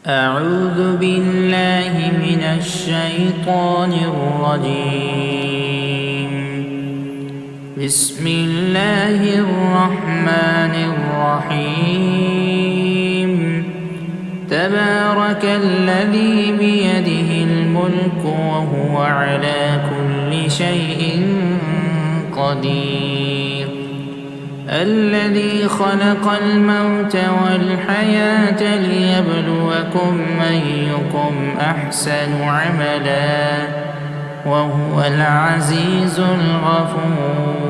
أعوذ بالله من الشيطان الرجيم. بسم الله الرحمن الرحيم. تبارك الذي بيده الملك وهو على كل شيء قدير. الذي خلق الموت والحياة ليبلوكم أيكم أحسن عملا وهو العزيز الغفور.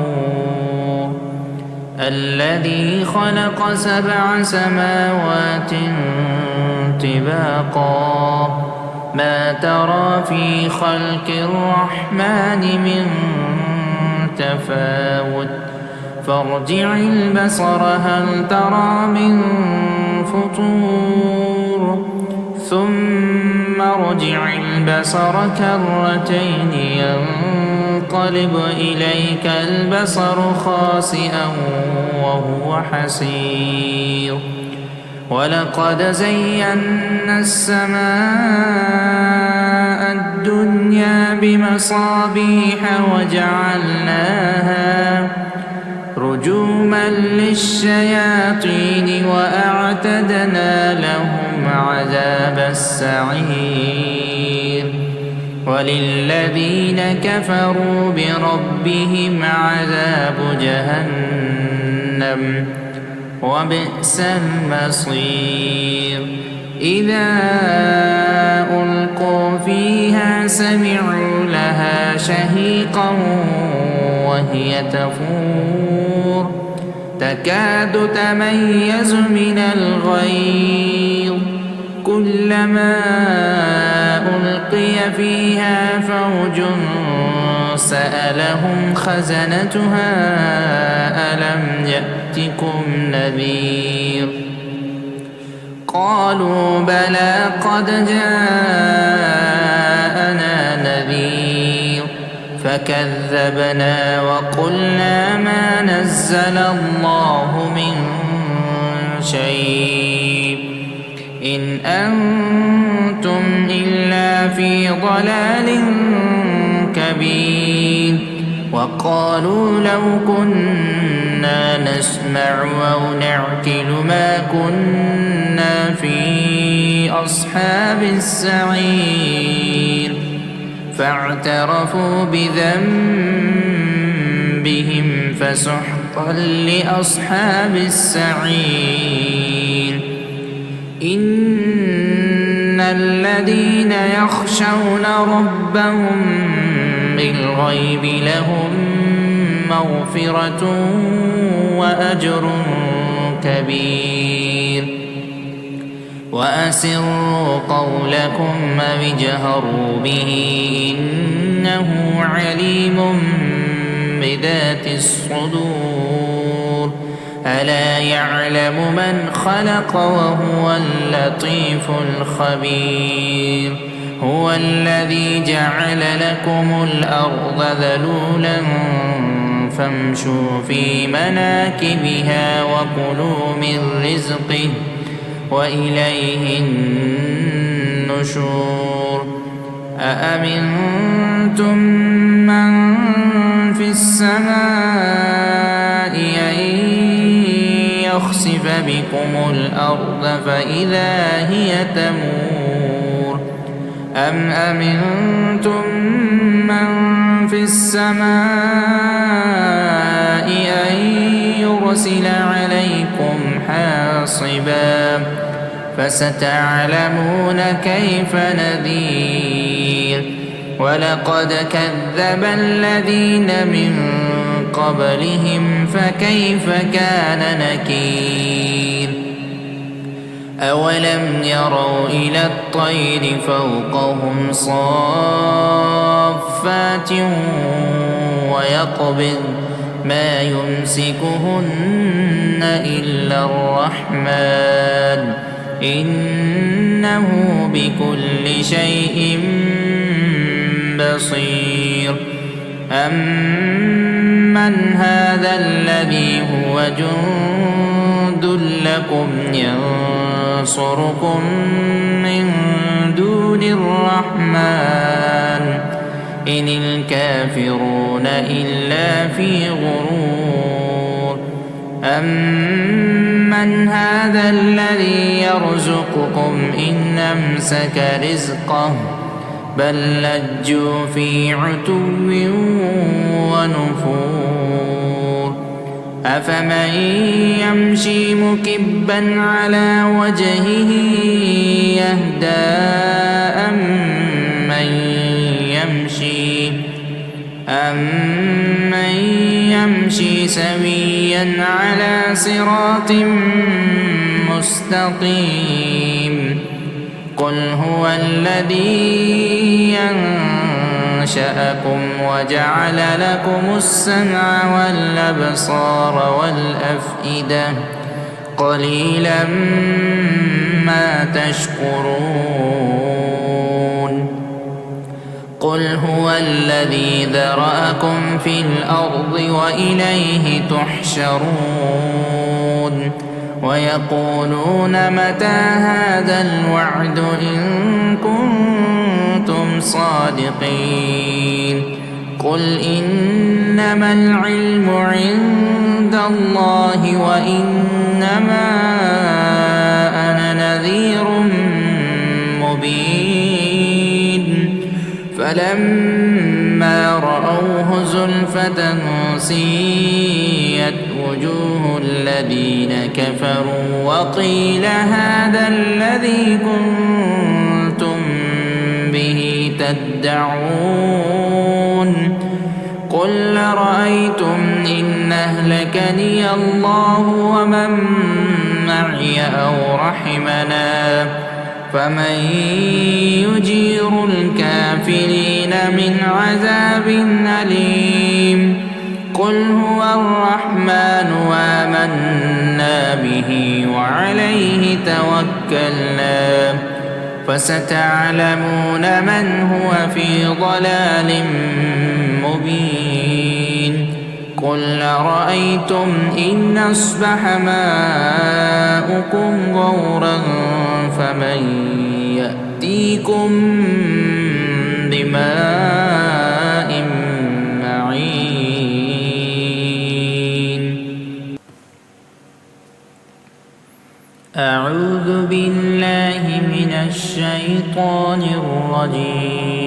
الذي خلق 7 سماوات طباقا ما ترى في خلق الرحمن من تفاوت فارجع البصر هل ترى من فطور ثم ارجع البصر كرتين ينقلب إليك البصر خاسئا وهو حسير. ولقد زينا السماء الدنيا بمصابيح وجعلناها رجوما للشياطين وأعتدنا لهم عذاب السعير. وللذين كفروا بربهم عذاب جهنم وبئس المصير. إذا ألقوا فيها سمعوا لها شهيقا وهي تفور تكاد تميز من الغيظ كلما ألقي فيها فوج سألهم خزنتها ألم يأتكم نذير قالوا بلى قد جاءنا نذير فكذبنا وقلنا ما نزل الله من شيء إن أنتم إلا في ضلال كبير. وقالوا لو كنا نسمع أو نعقل ما كنا في أصحاب السعير فاعترفوا بذنبهم فسحقا لأصحاب السعير. إن الذين يخشون ربهم بالغيب لهم مغفرة وأجر كبير. وأسروا قولكم أو اجهروا به إنه عليم بذات الصدور. ألا يعلم من خلق وهو اللطيف الخبير. هو الذي جعل لكم الأرض ذلولا فامشوا في مناكبها وكلوا من رزقه وإليه النشور. أأمنتم من في السماء أن يخسف بكم الأرض فإذا هي تمور أم أمنتم من في السماء أن يرسل عليكم حاصبا فستعلمون كيف نذير. ولقد كذب الذين من قبلهم فكيف كان نكير. أولم يروا إلى الطير فوقهم صافات ويقبض ما يمسكهن إلا الرحمن إنه بكل شيء بصير. أمن هذا الذي هو جند لكم ينصركم من دون الرحمن إن الكافرون إلا في غرور أمن هذا الذي يرزقكم إن أمسك رزقه بل لجوا في عتو ونفور أفمن يمشي مكبا على وجهه يهدى أمن يمشي سويا على صراط مستقيم قل هو الذي أنشأكم وجعل لكم السمع والأبصار والأفئدة قليلا ما تشكرون قل هو الذي ذرأكم في الأرض وإليه تحشرون ويقولون متى هذا الوعد إن كنتم صادقين قل إنما العلم عند الله وإنما أنا نذير مبين فلما رأوه زلفة سيئت وجوه الذين كفروا وقيل هذا الذي كنتم به تدعون قل رأيتم إن أهلكني الله ومن معي أو رحمنا فمن يجير الكافرين من عذاب أليم قل هو الرحمن وآمنا به وعليه توكلنا فستعلمون من هو في ضلال مبين قل رأيتم إن أصبح ماؤكم غورا فمن يأتيكم بماء معين أعوذ بالله من الشيطان الرجيم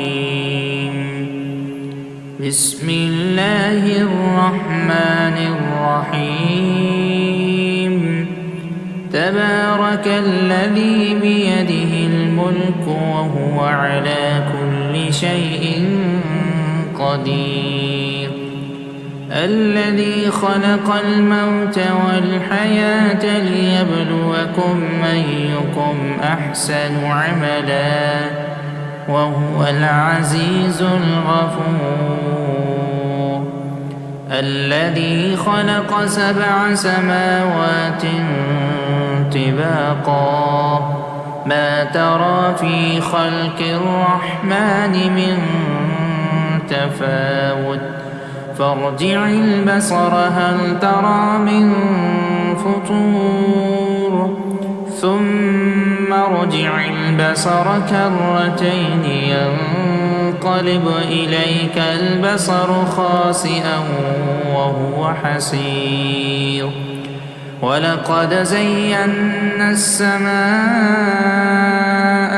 بسم الله الرحمن الرحيم تبارك الذي بيده الملك وهو على كل شيء قدير الذي خلق الموت والحياة ليبلوكم أيكم أحسن عملا وهو العزيز الغفور الذي خلق 7 سماوات طباقا ما ترى في خلق الرحمن من تفاوت فارجع البصر هل ترى من فطور ثم ارجع البصر كرتين ينقلب إليك البصر خاسئا وهو حسير ولقد زينا السماء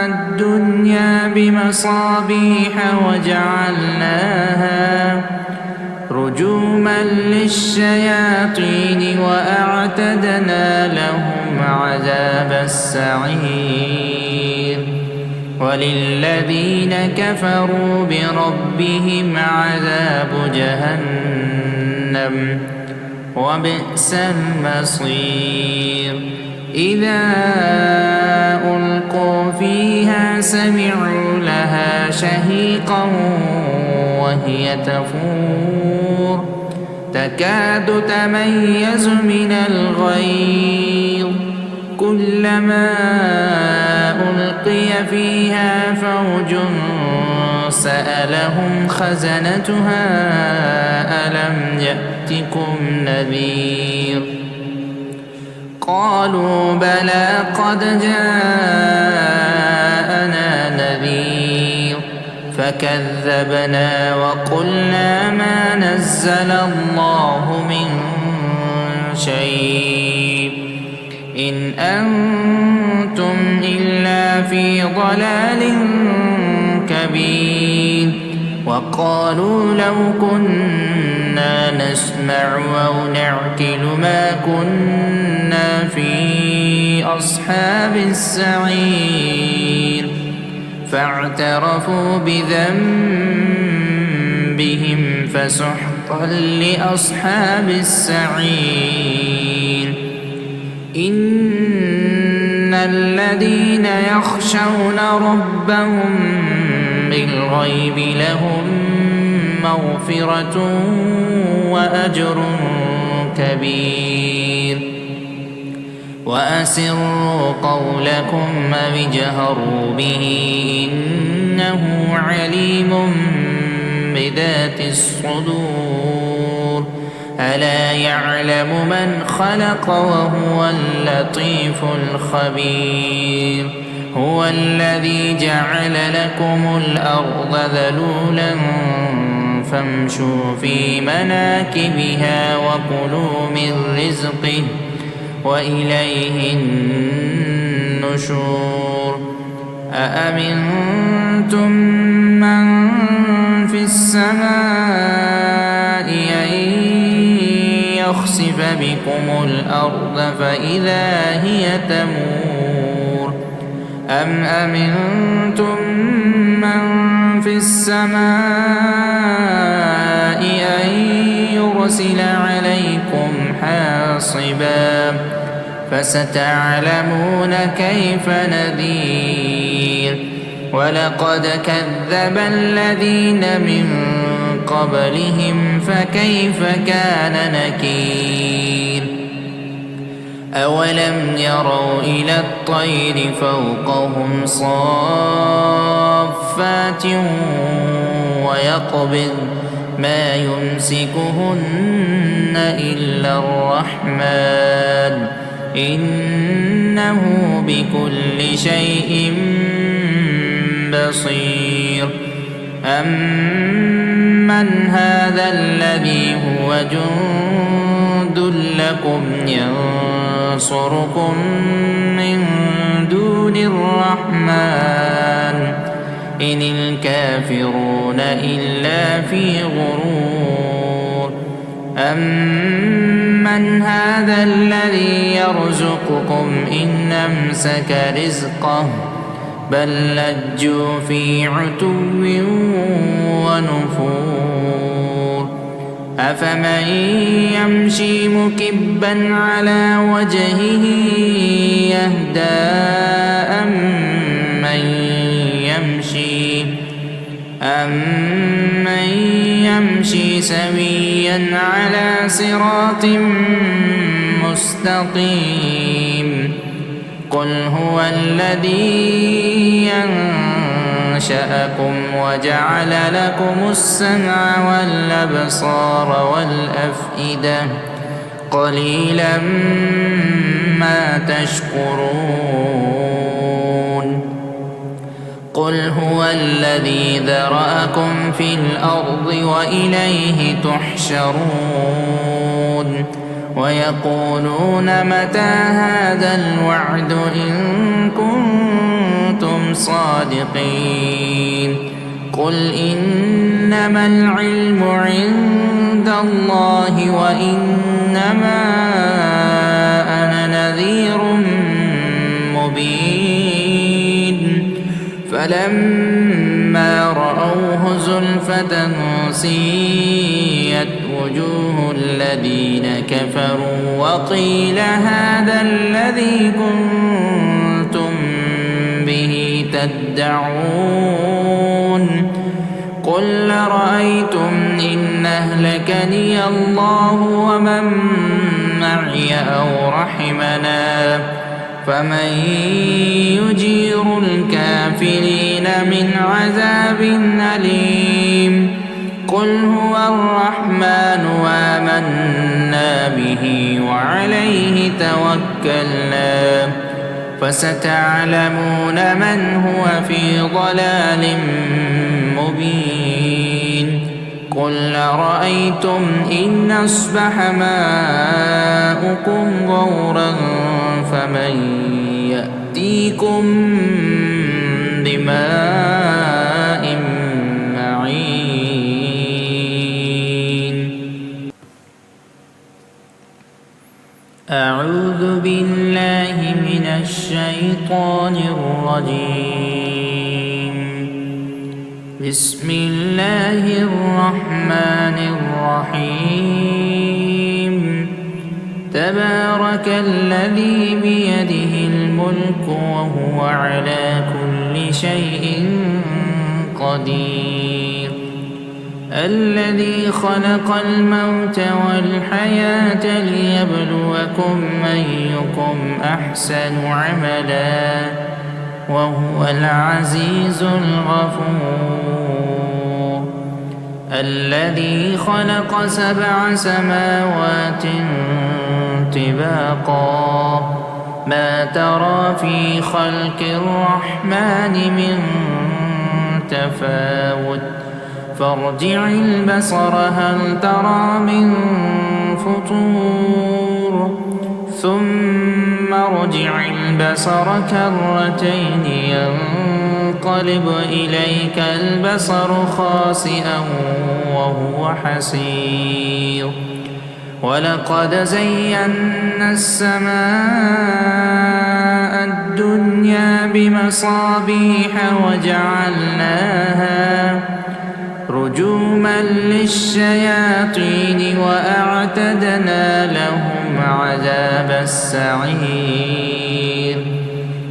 الدنيا بمصابيح وجعلناها رجوما للشياطين وأعتدنا لهم عذاب السعير وللذين كفروا بربهم عذاب جهنم وبئس المصير إذا ألقوا فيها سمعوا لها شهيقا وهي تفور تكاد تميز من الغيظ كلما ألقي فيها فوج سألهم خزنتها ألم يأتكم نذير قالوا بلى قد جاءنا نذير فكذبنا وقلنا ما نزل الله من شيء إن أنتم إلا في ضلال كبير وقالوا لو كنا نسمع أو نعقل ما كنا في أصحاب السعير فاعترفوا بذنبهم فسحقا لأصحاب السعير إن الذين يخشون ربهم بالغيب لهم مغفرة وأجر كبير وأسروا قولكم أو اجهروا به إنه عليم بذات الصدور ألا يعلم من خلق وهو اللطيف الخبير هو الذي جعل لكم الأرض ذلولا فامشوا في مناكبها وكلوا من رزقه وإليه النشور أأمنتم من في السماء أن يخسف بكم الأرض فإذا هي تمور أم أمنتم من في السماء أن يرسل عليكم حاصبا فستعلمون كيف نذير ولقد كذب الذين من قبلهم فكيف كان نكير أولم يروا إلى الطير فوقهم صافات ويقبض ما يمسكهن إلا الرحمن إنه بكل شيء بصير أمن هذا الذي هو جند لكم ينصركم من دون الرحمن إن الكافرون إلا في غرور أمن هذا الذي يرزقكم إن أمسك رزقه بل لجوا في عتو ونفور أفمن يمشي مكبا على وجهه يهدى أمن يمشي سويا على صراط مستقيم قل هو الذي أنشأكم وجعل لكم السمع والأبصار والأفئدة قليلا ما تشكرون قل هو الذي ذرأكم في الأرض وإليه تحشرون ويقولون متى هذا الوعد إن كنتم صادقين قل إنما العلم عند الله وإنما أنا نذير مبين فلما رأوه زلفة سيئت وجوه الذين كفروا وقيل هذا الذي كنتم به تدعون قل رأيتم إن أهلكني الله ومن معي أو رحمنا فمن يجير الكافرين من عذاب أليم قل هو الرحمن وآمنا به وعليه توكلنا فستعلمون من هو في ضلال مبين قل أرأيتم إن أصبح ماؤكم غورا فمن يأتيكم بماء معين. أعوذ بالله من الشيطان الرجيم. بسم الله الرحمن الرحيم. تبارك الذي بيده الملك وهو على كل شيء قدير الذي خلق الموت والحياة ليبلوكم أيكم أحسن عملا وهو العزيز الغفور الذي خلق 7 سماوات طباقا ما ترى في خلق الرحمن من تفاوت فارجع البصر هل ترى من فطور ثم ارجع البصر كرتين ينقلب إليك البصر خاسئا وهو حسير ولقد زينا السماء الدنيا بمصابيح وجعلناها رجوما للشياطين وأعتدنا لهم عذاب السعير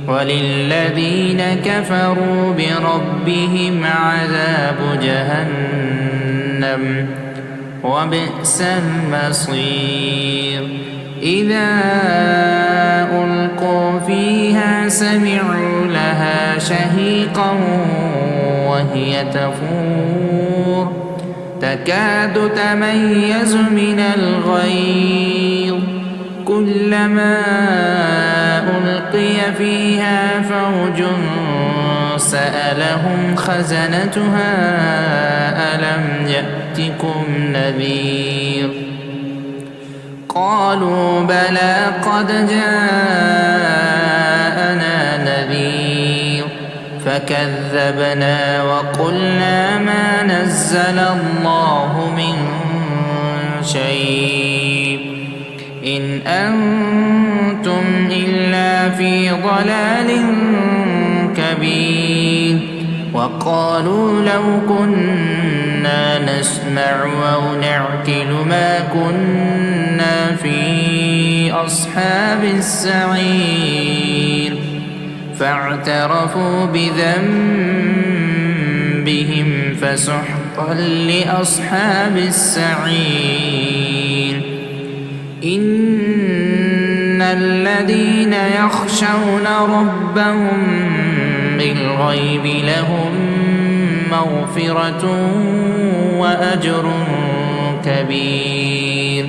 وللذين كفروا بربهم عذاب جهنم وبئس المصير إذا ألقوا فيها سمعوا لها شهيقا وهي تفور تكاد تميز من الغيظ كلما ألقي فيها فوج سألهم خزنتها ألم يأتكم نذير قالوا بلى قد جاءنا نذير فكذبنا وقلنا ما نزل الله من شيء إن أنتم إلا في ضلال كبير وقالوا لو كنا نسمع أو نعقل ما كنا في أصحاب السعير فاعترفوا بذنبهم فسحقا لأصحاب السعير إن الذين يخشون ربهم بالغيب لهم مغفرة وأجر كبير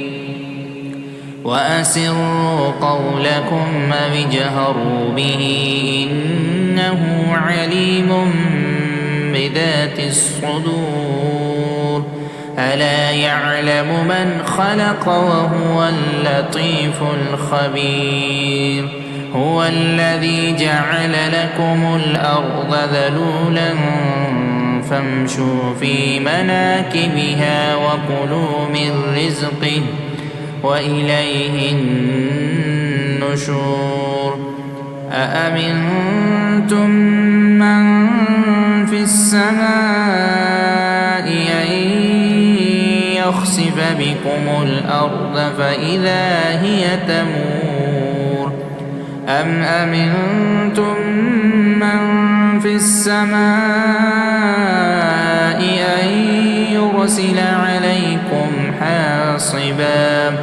وأسروا قولكم أو اجهروا به إنه عليم بذات الصدور ألا يعلم من خلق وهو اللطيف الخبير هو الذي جعل لكم الأرض ذلولا فامشوا في مناكبها وكلوا من رزقه وإليه النشور أأمنتم من في السماء أن يخسف بكم الأرض فإذا هي تمور أم أمنتم من في السماء أن يرسل عليكم حاصبا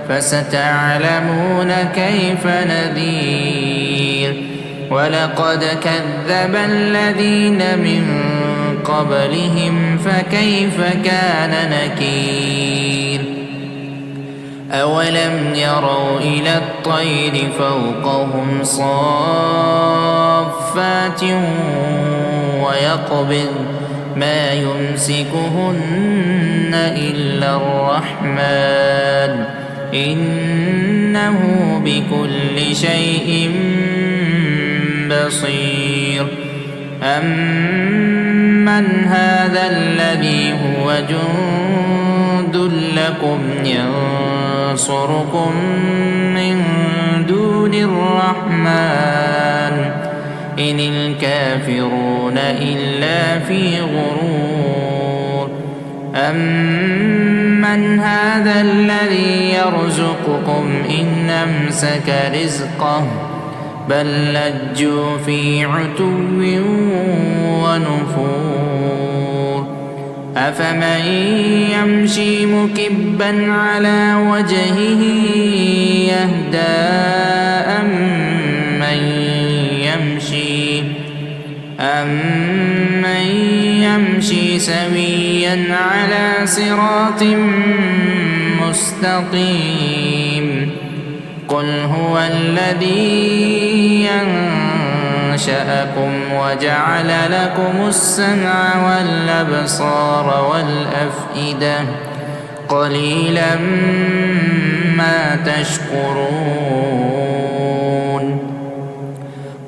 فستعلمون كيف نذير ولقد كذب الذين من قبلهم فكيف كان نكير أولم يروا إلى الطير فوقهم صافات ويقبض ما يمسكهن إلا الرحمن إنه بكل شيء بصير أمن هذا الذي هو جند لكم ينصركم من دون الرحمن إن الكافرون إلا في غرور أمن هذا الذي يرزقكم إن أمسك رزقه بل لجوا في عتو ونفور أفمن يمشي مكبا على وجهه يهدى أمن يمشي سويا على صراط مستقيم قل هو الذي أنشأكم وجعل لكم السمع والأبصار والأفئدة قليلا ما تشكرون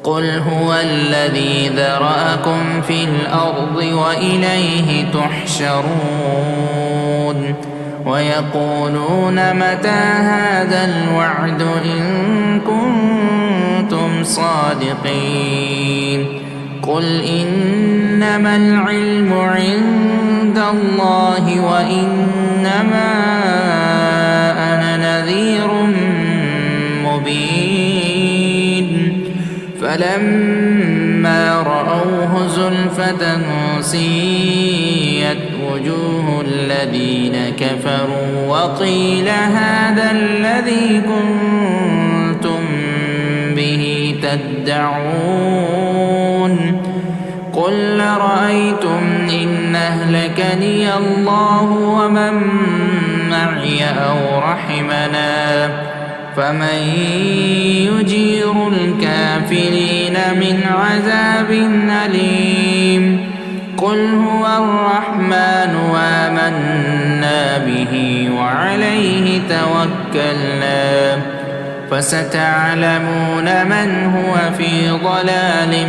قل هو الذي ذرأكم في الأرض وإليه تحشرون ويقولون متى هذا الوعد إن كنتم صادقين قل إنما العلم عند الله وإنما أنا نذير مبين فلما رأوه زلفة سيئت وجوه الذين كفروا وقيل هذا الذي كنتم به تدعون قل رأيتم إن أهلكني الله ومن معي أو رحمنا فمن يجير الكافرين من عذاب أليم قل هو الرحمن آمنا به وعليه توكلنا فستعلمون من هو في ضلال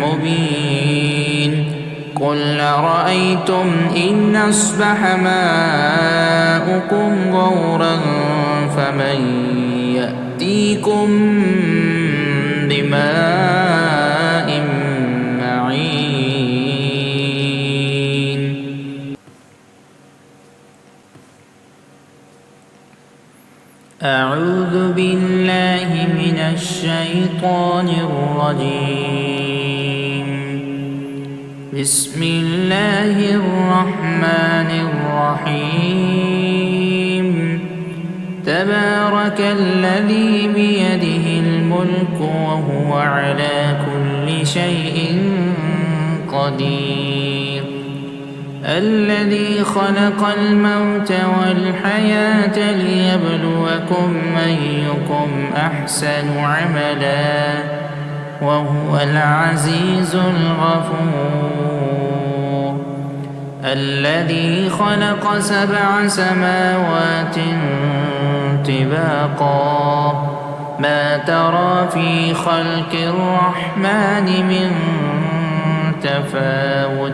مبين قل رأيتم إن أصبح ماؤكم غورا فمن يأتيكم بماء معين أعوذ بالله من الشيطان الرجيم بسم الله الرحمن الرحيم تبارك الذي بيده الملك وهو على كل شيء قدير الذي خلق الموت والحياة ليبلوكم أيكم أحسن عملا وهو العزيز الغفور الذي خلق 7 سماوات طباقا ما ترى في خلق الرحمن من تفاوت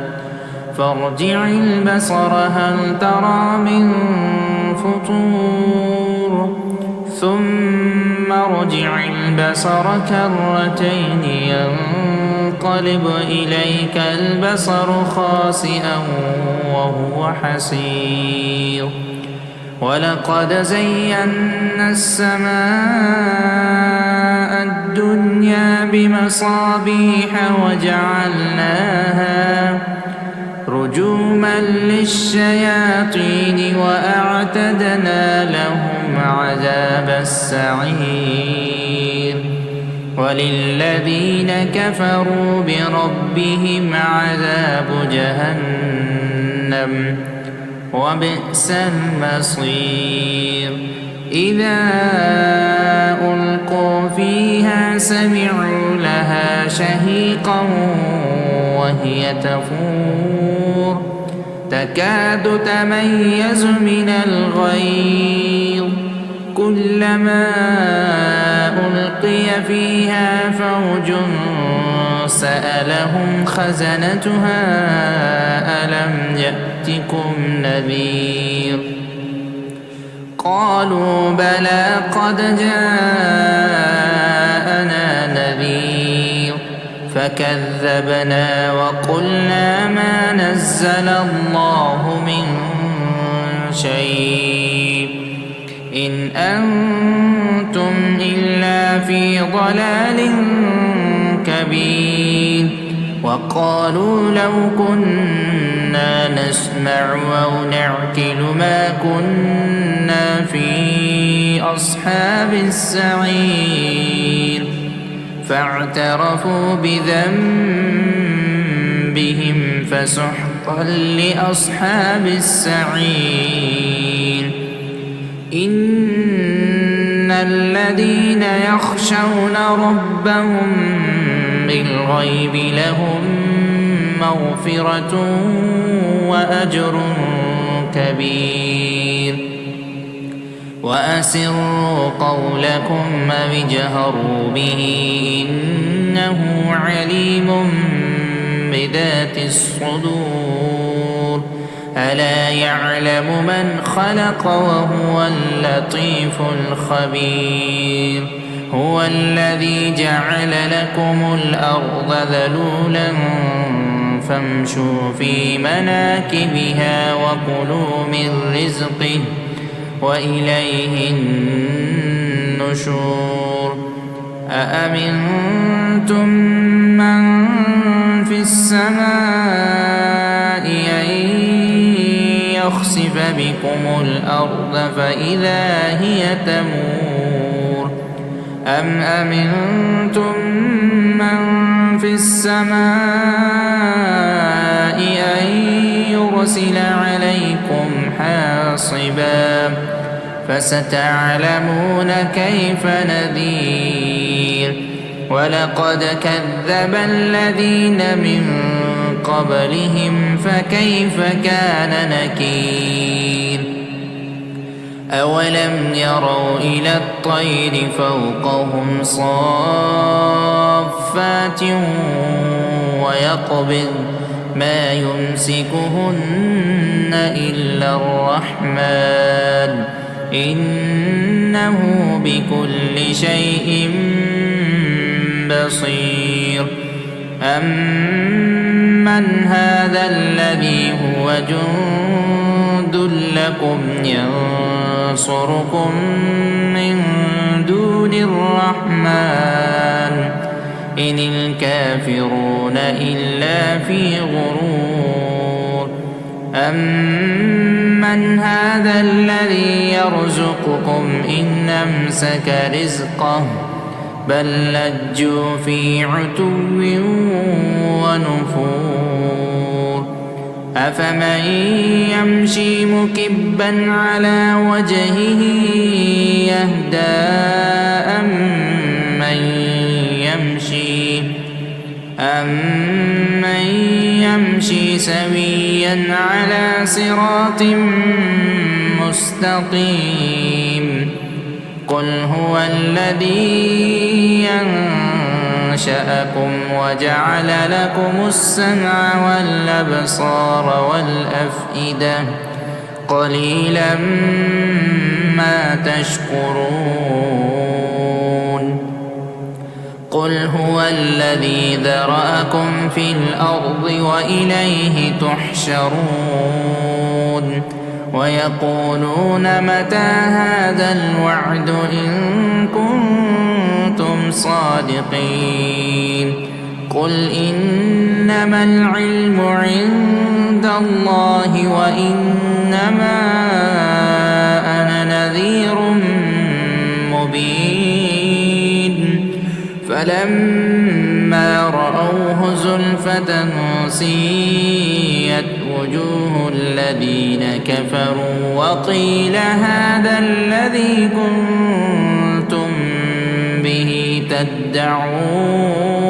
فارجع البصر هل ترى من فطور ثم ارجع البصر كرتين ينقلب إليك البصر خاسئا وهو حسير ولقد زينا السماء الدنيا بمصابيح وجعلناها رجوما للشياطين وأعتدنا لهم عذاب السعير وللذين كفروا بربهم عذاب جهنم وبئس المصير إذا ألقوا فيها سمعوا لها شهيقا وهي تفور تكاد تميز من الغيظ كلما ألقي فيها فوج سألهم خزنتها ألم يأتكم نذير قالوا بلى قد جاءنا نذير فكذبنا وقلنا ما نزل الله من شيء إن أنتم إلا في ضلال كبير وقالوا لو كنا نسمع أو نعقل ما كنا في أصحاب السعير فاعترفوا بذنبهم فسحقا لأصحاب السعير إن الذين يخشون ربهم بالغيب لهم مغفرة وأجر كبير وأسروا قولكم أو اجهروا به إنه عليم بذات الصدور ألا يعلم من خلق وهو اللطيف الخبير هو الذي جعل لكم الأرض ذلولا فامشوا في مناكبها وكلوا من رزقه وإليه النشور أأمنتم من في السماء أن يخسف بكم الأرض فإذا هي تمور أم أمنتم من في السماء أن يرسل عليكم حاصبا فستعلمون كيف نذير ولقد كذب الذين من قبلهم فكيف كان نكير أولم يروا إلى الطير فوقهم صافات ويقبض ما يمسكهن إلا الرحمن إنه بكل شيء بصير أمن هذا الذي هو جند لكم ينصركم من دون الرحمن إن الكافرون إلا في غرور أمن هذا الذي يرزقكم إن أمسك رزقه بل لجوا في عتو ونفور أفمن يمشي مكبا على وجهه يهدى أمن يمشي سويا على صراط مستقيم قل هو الذي أنشأكم وجعل لكم السمع والأبصار والأفئدة قليلا ما تشكرون قل هو الذي ذرأكم في الأرض وإليه تحشرون ويقولون متى هذا الوعد إن كنتم صادقين قل إنما العلم عند الله وإنما أنا نذير مبين فلما رأوه زلفة سيئت وجوه الذين كفروا وقيل هذا الذي كنتم به تدعون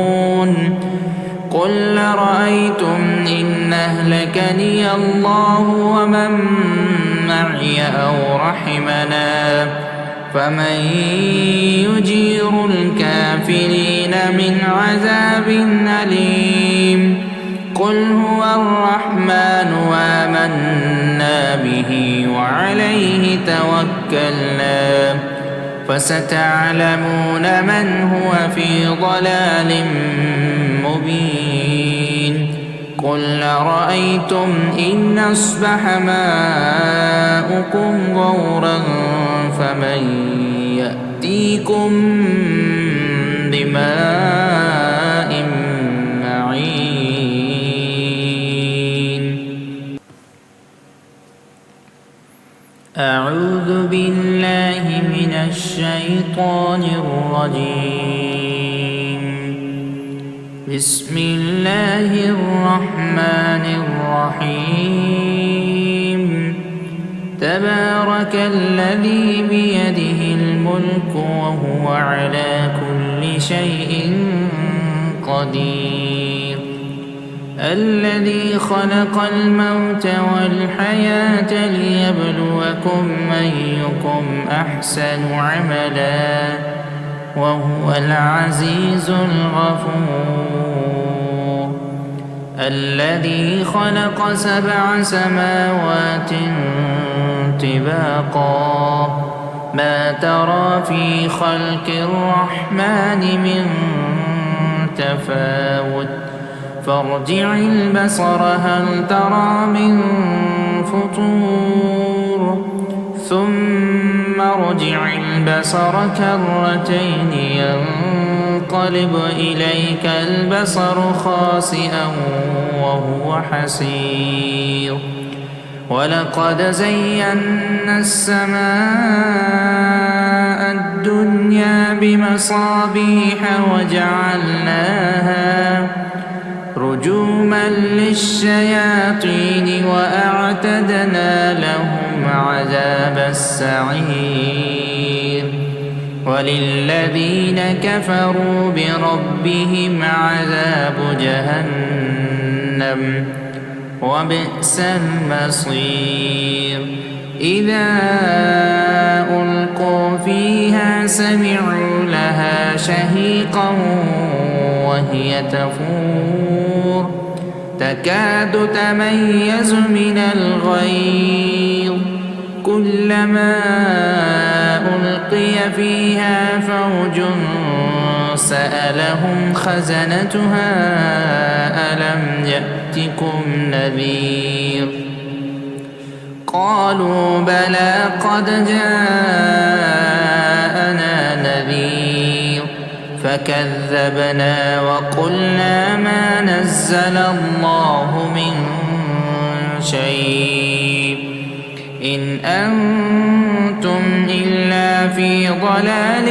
قل رأيتم إن أهلكني الله ومن معي أو رحمنا فمن يجير الكافرين من عذاب أليم قل هو الرحمن آمنا به وعليه توكلنا فستعلمون من هو في ضلال مبين قل رأيتم إن أصبح ماؤكم غورا فمن يأتيكم بماء معين. أعوذ بالله من الشيطان الرجيم. بسم الله الرحمن الرحيم. تبارك الذي بيده الملك وهو على كل شيء قدير الذي خلق الموت والحياة ليبلوكم أيكم أحسن عملا وهو العزيز الغفور الذي خلق 7 سماوات طباقا ما ترى في خلق الرحمن من تفاوت فارجع البصر هل ترى من فطور ثم ارجع البصر كرتين ينقلب إليك البصر خاسئا وهو حسير ولقد زينا السماء الدنيا بمصابيح وجعلناها رجوما للشياطين وأعتدنا لهم عذاب السعير وللذين كفروا بربهم عذاب جهنم وبئس المصير إذا ألقوا فيها سمعوا لها شهيقا وهي تفور تكاد تميز من الغيظ كلما ألقي فيها فوج سألهم خزنتها ألم يأتكم نذير قالوا بلى قد جاءنا نذير فكذبنا وقلنا ما نزل الله من شيء إن أنتم إلا في ضلال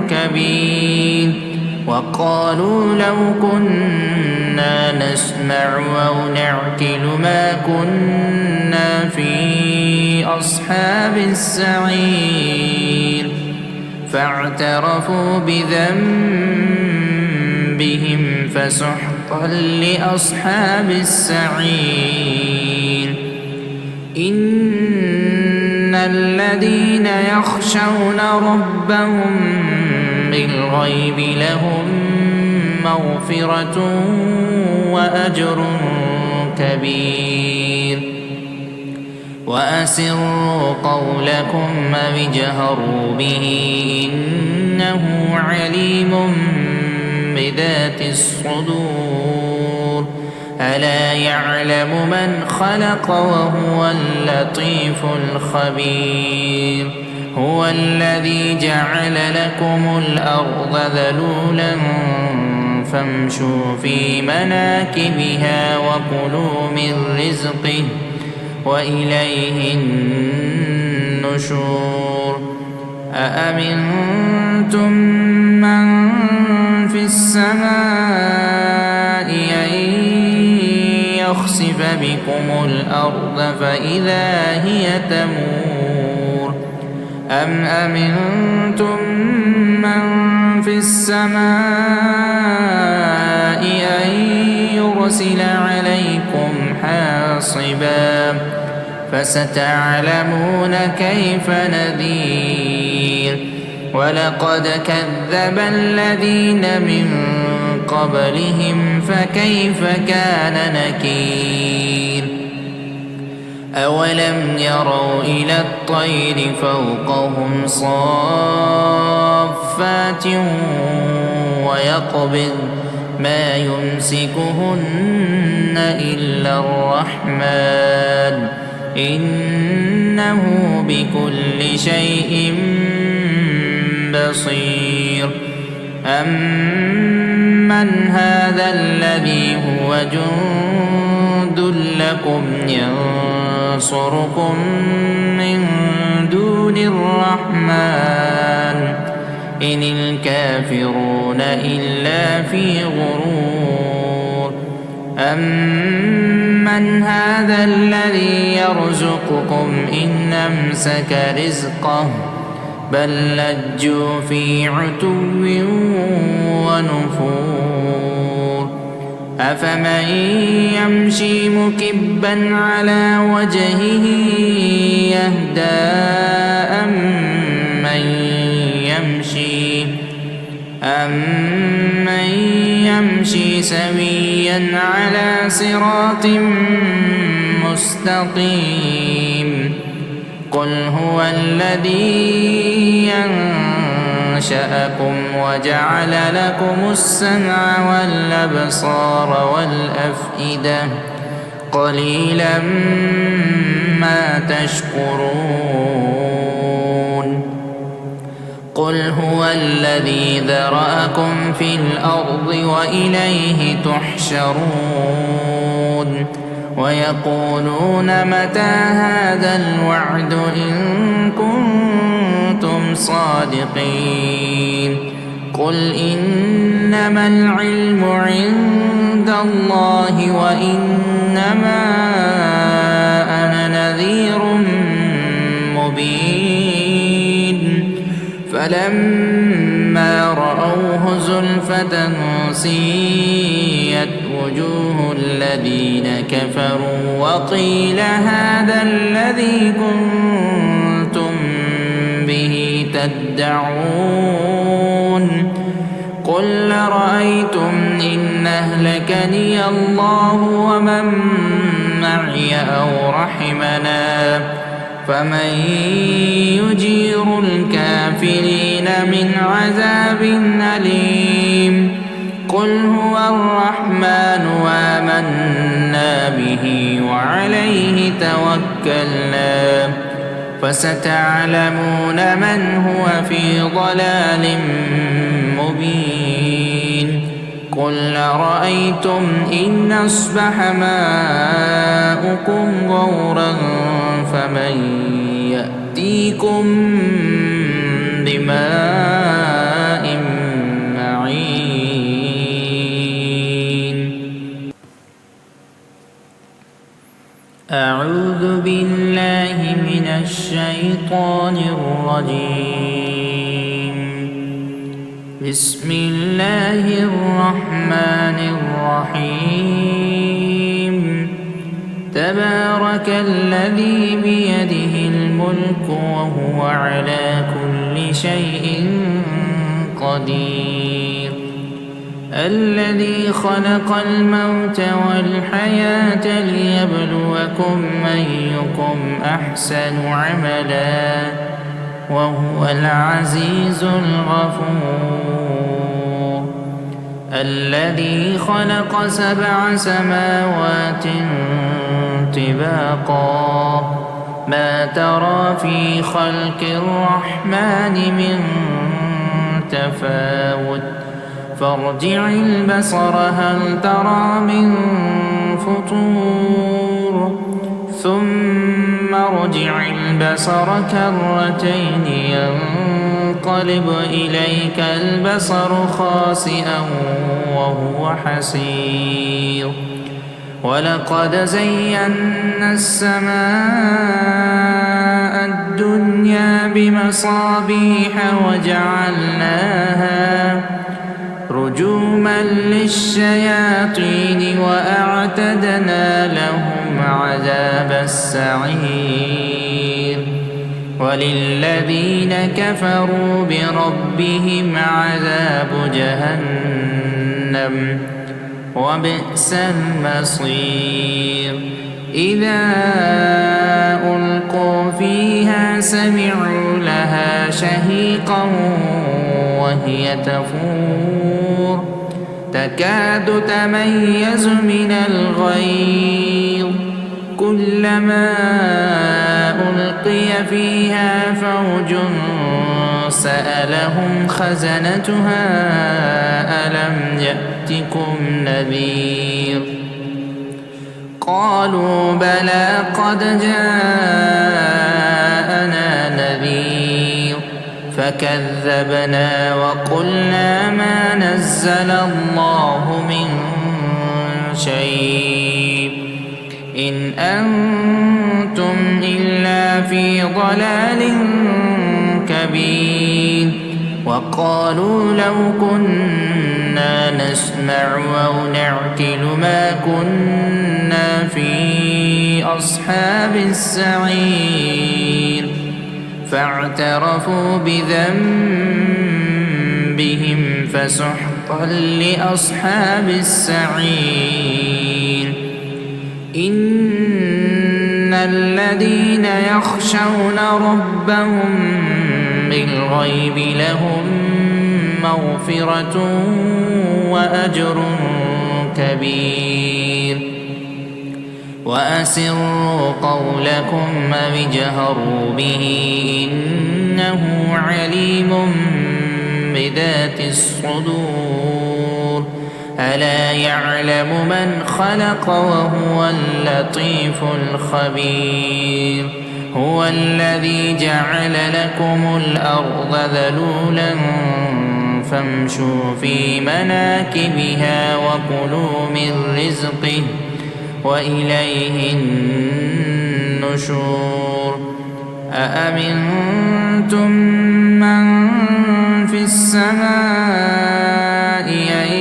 كبير وقالوا لو كنا نسمع أو نعقل ما كنا في أصحاب السعير فاعترفوا بذنبهم فسحقا لأصحاب السعير إن الذين يخشون ربهم بالغيب لهم مغفرة وأجر كبير وأسروا قولكم أو اجهروا به إنه عليم بذات الصدور ألا يعلم من خلق وهو اللطيف الخبير هو الذي جعل لكم الأرض ذلولا فامشوا في مناكبها وكلوا من رزقه وإليه النشور أأمنتم من في السماء أن يخسف بكم الأرض فإذا هي تمور أم أمنتم من في السماء أن يرسل عليكم حاصبا فستعلمون كيف نذير ولقد كذب الذين من قبلهم فكيف كان نكير أولم يروا إلى الطير فوقهم صافات ويقبض ما يمسكهن إلا الرحمن إنه بكل شيء بصير أمن هذا الذي هو جند لكم ينصركم من دون الرحمن إن الكافرون إلا في غرور أمن هذا الذي يرزقكم إن أمسك رزقه بل لجوا في عتو ونفور أفمن يمشي مكبا على وجهه يهدى أمن يمشي سويا على صراط مستقيم قل هو الذي أنشأكم وجعل لكم السمع والأبصار والأفئدة قليلا ما تشكرون قل هو الذي ذرأكم في الأرض وإليه تحشرون ويقولون متى هذا الوعد إن كنتم صادقين قل إنما العلم عند الله وإنما أنا نذير مبين فلما رأوه زلفة سيئت وجوه الذين كفروا وقيل هذا الذي كنتم به تدعون قل رأيتم إن أهلكني الله ومن معي أو رحمنا فمن يجير الكافرين من عذاب أليم قل هو الرحمن وآمنا به وعليه توكلنا فستعلمون من هو في ضلال مبين قل رأيتم إن أصبح ماؤكم غورا فمن يأتيكم بماء معين أعوذ بالله من الشيطان الرجيم بسم الله الرحمن الرحيم تبارك الذي بيده الملك وهو على كل شيء قدير الذي خلق الموت والحياة ليبلوكم أيكم أحسن عملا وهو العزيز الغفور الذي خلق 7 سماوات طباقا ما ترى في خلق الرحمن من تفاوت فارجع البصر هل ترى من فطور ثم ارجع البصر كرتين ينقلب ينقلب إليك البصر خاسئا وهو حسير ولقد زينا السماء الدنيا بمصابيح وجعلناها رجوما للشياطين وأعتدنا لهم عذاب السعير وللذين كفروا بربهم عذاب جهنم وبئس المصير إذا ألقوا فيها سمعوا لها شهيقا وهي تفور تكاد تميز من الغيظ كلما ألقي فيها فوج سألهم خزنتها ألم يأتكم نذير قالوا بلى قد جاءنا نذير فكذبنا وقلنا ما نزل الله من شيء إن أنتم إلا في ضلال كبير وقالوا لو كنا نسمع أو نعقل ما كنا في أصحاب السعير فاعترفوا بذنبهم فسحقا لأصحاب السعير إن الذين يخشون ربهم بالغيب لهم مغفرة وأجر كبير وأسروا قولكم أو اجهروا به إنه عليم بذات الصدور ألا يعلم من خلق وهو اللطيف الخبير هو الذي جعل لكم الأرض ذلولا فامشوا في مناكبها وكلوا من رزقه وإليه النشور أأمنتم من في السماء أن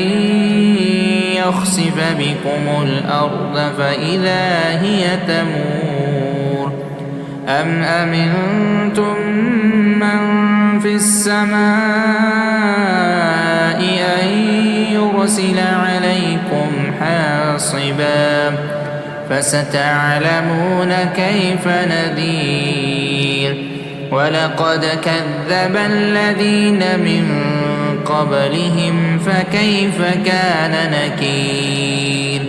يخسف بكم الأرض فإذا هي تمور أم أمنتم من في السماء أن يرسل عليكم حاصبا فستعلمون كيف نذير ولقد كذب الذين من قبلهم فكيف كان نكير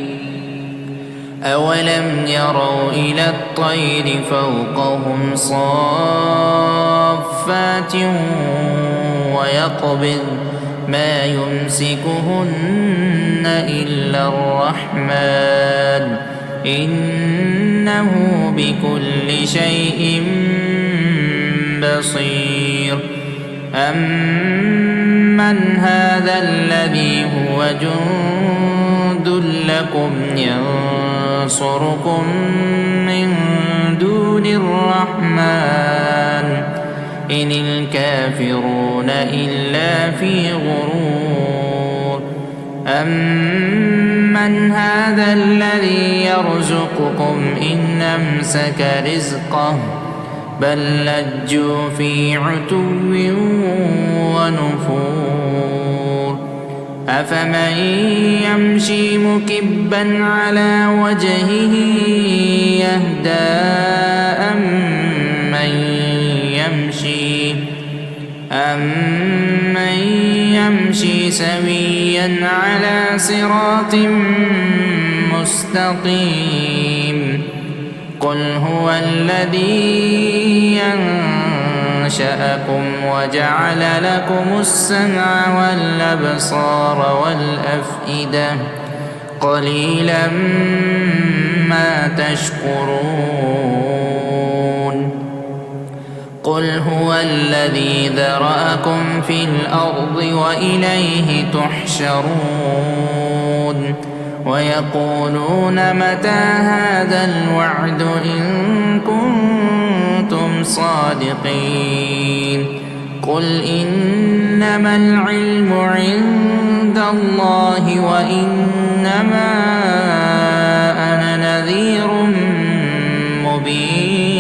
أولم يروا إلى الطير فوقهم صافات ويقبض ما يمسكهن إلا الرحمن إنه بكل شيء بصير أمن هذا الذي هو جند لكم ينصركم من دون الرحمن إن الكافرون إلا في غرور أمن هذا الذي يرزقكم إن أمسك رزقه بل لجوا في عتو ونفور أفمن يمشي مكبا على وجهه يهدى أمن يمشي سويا على صراط مستقيم قل هو الذي أنشأكم وجعل لكم السمع والأبصار والأفئدة قليلا ما تشكرون قل هو الذي ذرأكم في الأرض وإليه تحشرون ويقولون متى هذا الوعد إن كنتم صادقين قل إنما العلم عند الله وإنما أنا نذير مبين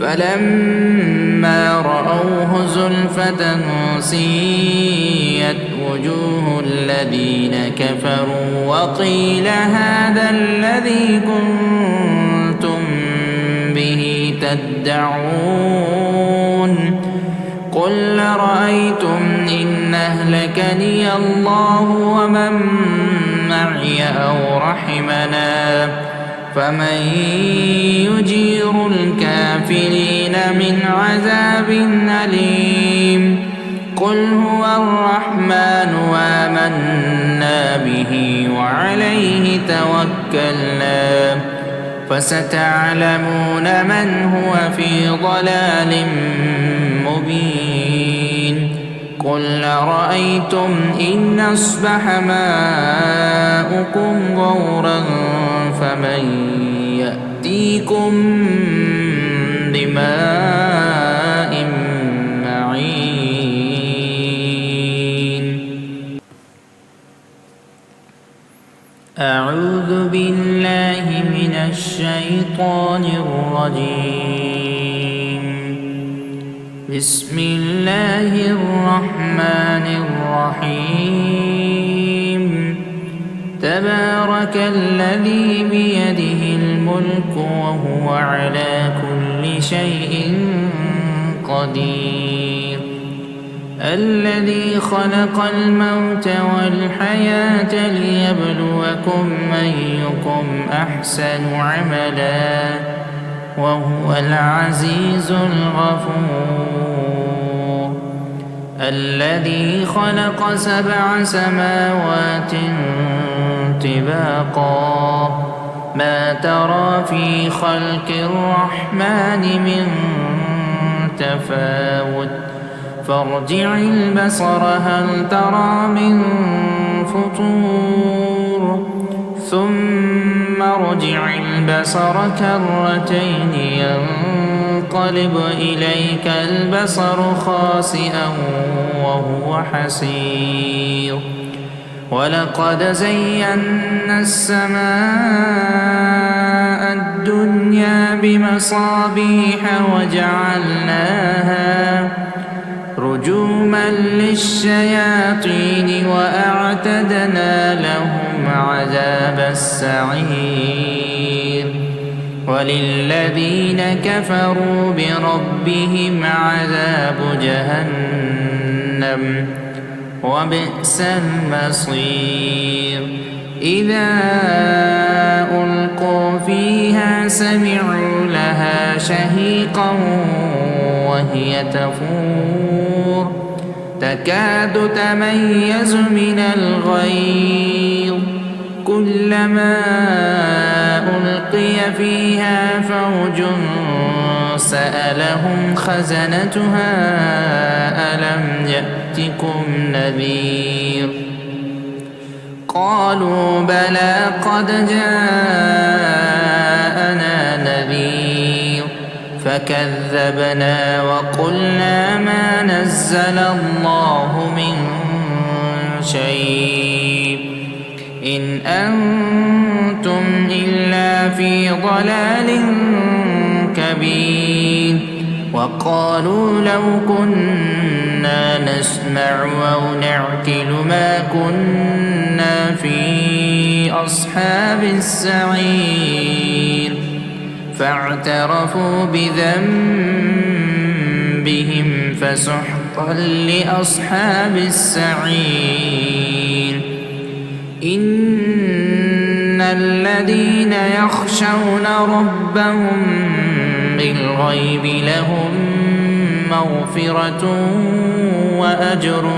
فلما رأوه زلفة سيئت وجوه الذين كفروا وقيل هذا الذي كنتم به تدعون قل رأيتم إن أهلكني الله ومن معي أو رحمنا فمن يجير الكافرين من عذاب أليم قل هو الرحمن وآمنا به وعليه توكلنا فستعلمون من هو في ضلال مبين قل أرأيتم إن أصبح ماؤكم غورا فمن يأتيكم بماء معين أعوذ بالله من الشيطان الرجيم بسم الله الرحمن الرحيم تبارك الذي بيده الملك وهو على كل شيء قدير الذي خلق الموت والحياة ليبلوكم أيكم أحسن عملا وهو العزيز الغفور الذي خلق 7 سماوات طباقا ما ترى في خلق الرحمن من تفاوت فارجع البصر هل ترى من فطور ثم ارجع البصر كرتين ينقلب إليك البصر خاسئا وهو حسير ولقد زينا السماء الدنيا بمصابيح وجعلناها رجوما للشياطين وأعتدنا لهم عذاب السعير وللذين كفروا بربهم عذاب جهنم وبئس المصير إذا ألقوا فيها سمعوا لها شهيقا وهي تفور تكاد تميز من الغيظ كلما ألقي فيها فوج سألهم خزنتها ألم يأتكم نذير قالوا بلى قد جاءنا نذير فكذبنا وقلنا ما نزل الله من شيء إن أنتم إلا في ضلال كبير وقالوا لو كنا نسمع أو نعقل ما كنا في أصحاب السعير فاعترفوا بذنبهم فسحقا لأصحاب السعير إن الذين يخشون ربهم بالغيب لهم مغفرة وأجر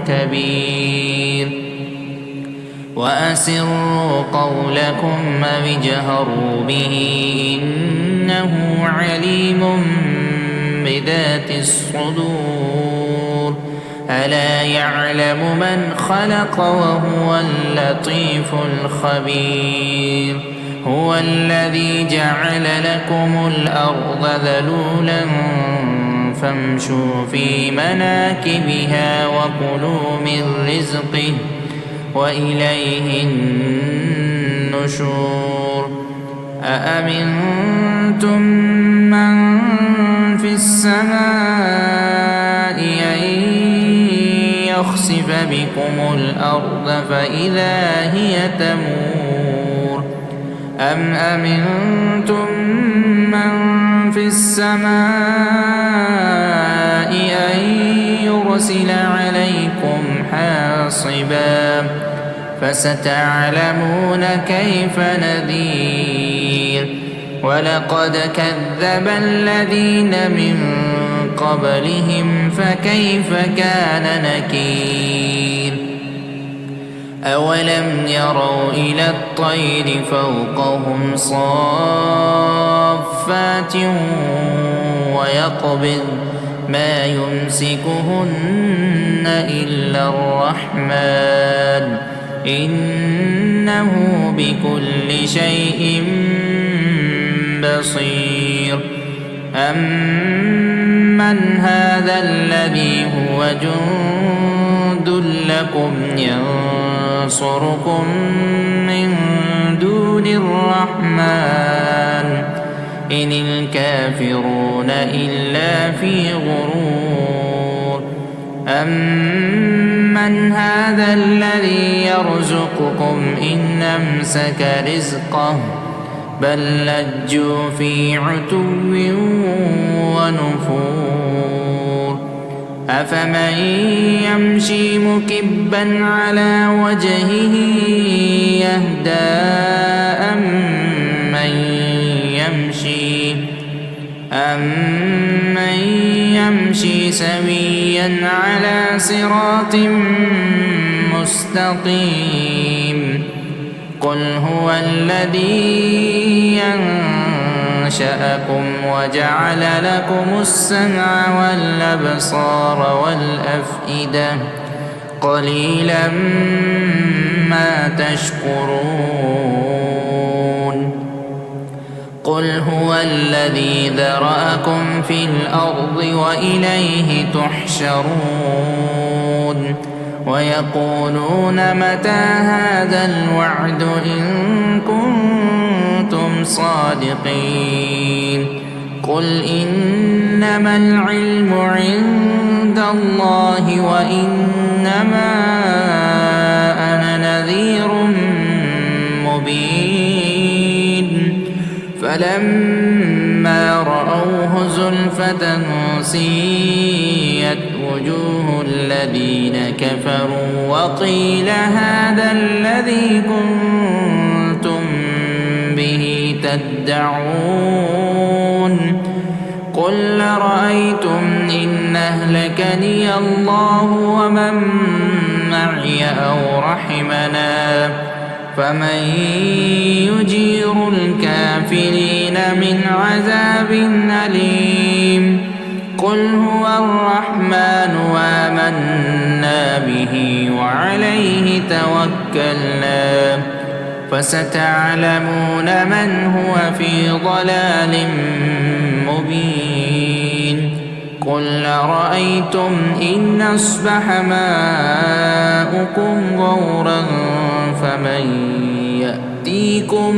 كبير وأسروا قولكم أو اجهروا به إنه عليم بذات الصدور ألا يعلم من خلق وهو اللطيف الخبير هو الذي جعل لكم الأرض ذلولا فامشوا في مناكبها وكلوا من رزقه وإليه النشور أأمنتم من في السماء أن يخسف بكم الأرض فإذا هي تمور أم أمنتم من في السماء أن يرسل عليكم حاصبا فستعلمون كيف نذير ولقد كذب الذين من قبلهم فكيف كان نكير أولم يروا إلى الطير فوقهم صافات ويقبض ما يمسكهن إلا الرحمن إنه بكل شيء بصير أمن هذا الذي هو جند لكم ينصركم من دون الرحمن إن الكافرون إلا في غرور أمن هذا الذي يرزقكم إن أمسك رزقه بل لجوا في عتو ونفور أفمن يمشي مكبا على وجهه يهدى أمن يمشي سويا على صراط مستقيم قل هو الذي أنشأكم وجعل لكم السمع والأبصار والأفئدة قليلا ما تشكرون قل هو الذي ذرأكم في الأرض وإليه تحشرون ويقولون متى هذا الوعد إن كنتم صادقين قل إنما العلم عند الله وإنما أنا نذير مبين فلما رأوه زلفة سيئت وجوه الذين كفروا وقيل هذا الذي كنتم به تدعون قل رأيتم إن أهلكني الله ومن معي أو رحمنا فمن يجير الكافرين من عذاب أليم قل هو الرحمن وآمنا به وعليه توكلنا فستعلمون من هو في ضلال مبين قل رأيتم إن أصبح ماؤكم غورا فمن يأتيكم